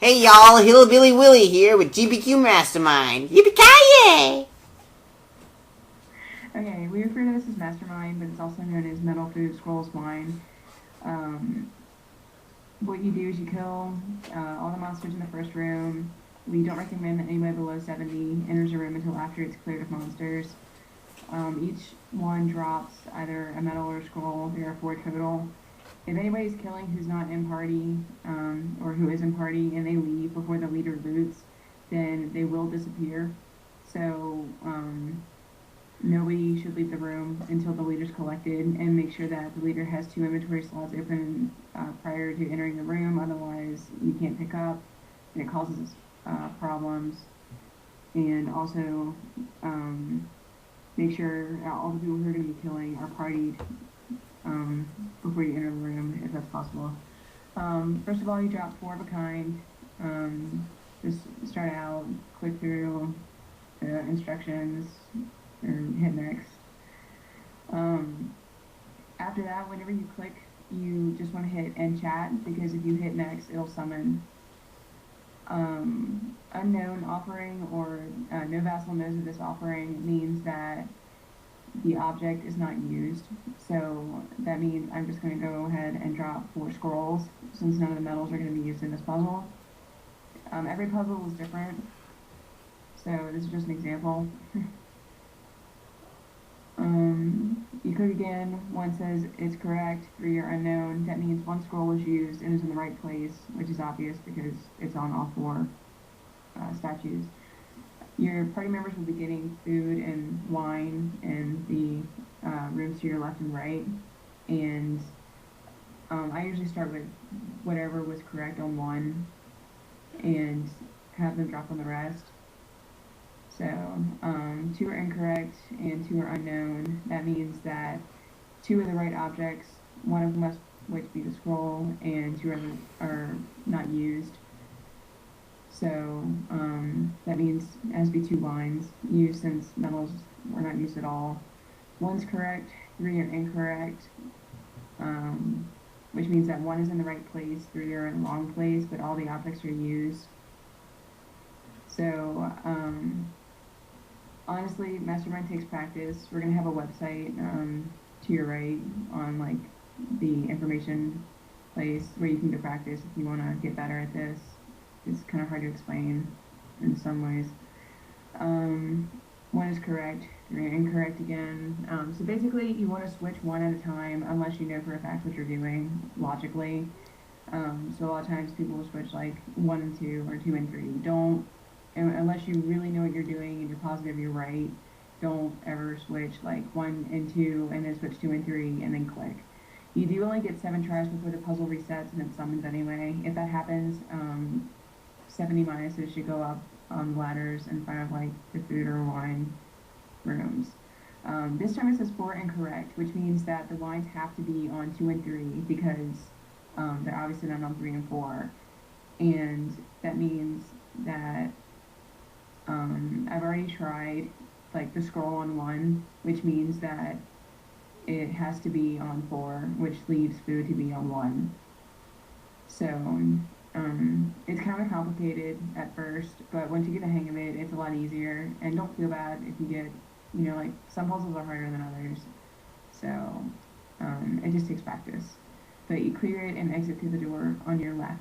Hey y'all, Hillbilly Willie here with GPQ Mastermind. Yippee-ki-yay! Okay, we refer to this as Mastermind, but it's also known as Metal Food Scrolls Wine. What you do is you kill all the monsters in the first room. We don't recommend that anybody below 70 enters a room until after it's cleared of monsters. Each one drops either a medal or a scroll. There are 4 total. If anybody's killing who's not in party, or who is in party, and they leave before the leader loots, then they will disappear. So nobody should leave the room until the leader's collected, and make sure that the leader has 2 inventory slots open prior to entering the room. Otherwise, you can't pick up, and it causes problems. And also, make sure all the people who are going to be killing are partied before you enter the room, if that's possible. First of all, you drop 4 of a kind. Just start out, click through the instructions, and hit next. After that, whenever you click, you just want to hit end chat, because if you hit next, it'll summon. Unknown offering, or no vassal knows of this offering, means that the object is not used. So that means I'm just going to go ahead and drop 4 scrolls, since none of the medals are going to be used in this puzzle. Every puzzle is different, so this is just an example. You click again. 1 says it's correct, 3 are unknown. That means 1 scroll is used and is in the right place, which is obvious because it's on all 4 statues. Your party members will be getting food and wine in the rooms to your left and right. And I usually start with whatever was correct on 1 and have them drop on the rest. So 2 are incorrect and 2 are unknown. That means that 2 are the right objects, 1 of them must be the scroll, and 2 are not used. So that means it has to be 2 lines used, since medals were not used at all. 1's correct, 3 are incorrect, which means that 1 is in the right place, 3 are in the wrong place, but all the objects are used. So honestly, Mastermind takes practice. We're going to have a website to your right on like the information place where you can go practice if you want to get better at this. It's kind of hard to explain in some ways. 1 is correct, 3 are incorrect again. So basically, you want to switch 1 at a time, unless you know for a fact what you're doing logically. So a lot of times people will switch like 1 and 2 or 2 and 3. Don't, unless you really know what you're doing and you're positive you're right, don't ever switch like 1 and 2 and then switch 2 and 3 and then click. You do only get 7 tries before the puzzle resets and it summons anyway. If that happens, 70 minuses should go up on ladders in front of like the food or wine rooms. This time it says 4 incorrect, which means that the wines have to be on 2 and 3, because they're obviously not on 3 and 4. And that means that I've already tried like the scroll on 1, which means that it has to be on 4, which leaves food to be on 1. So it's kind of complicated at first, but once you get the hang of it, it's a lot easier. And don't feel bad if you get, like some puzzles are harder than others. So it just takes practice. But you clear it and exit through the door on your left.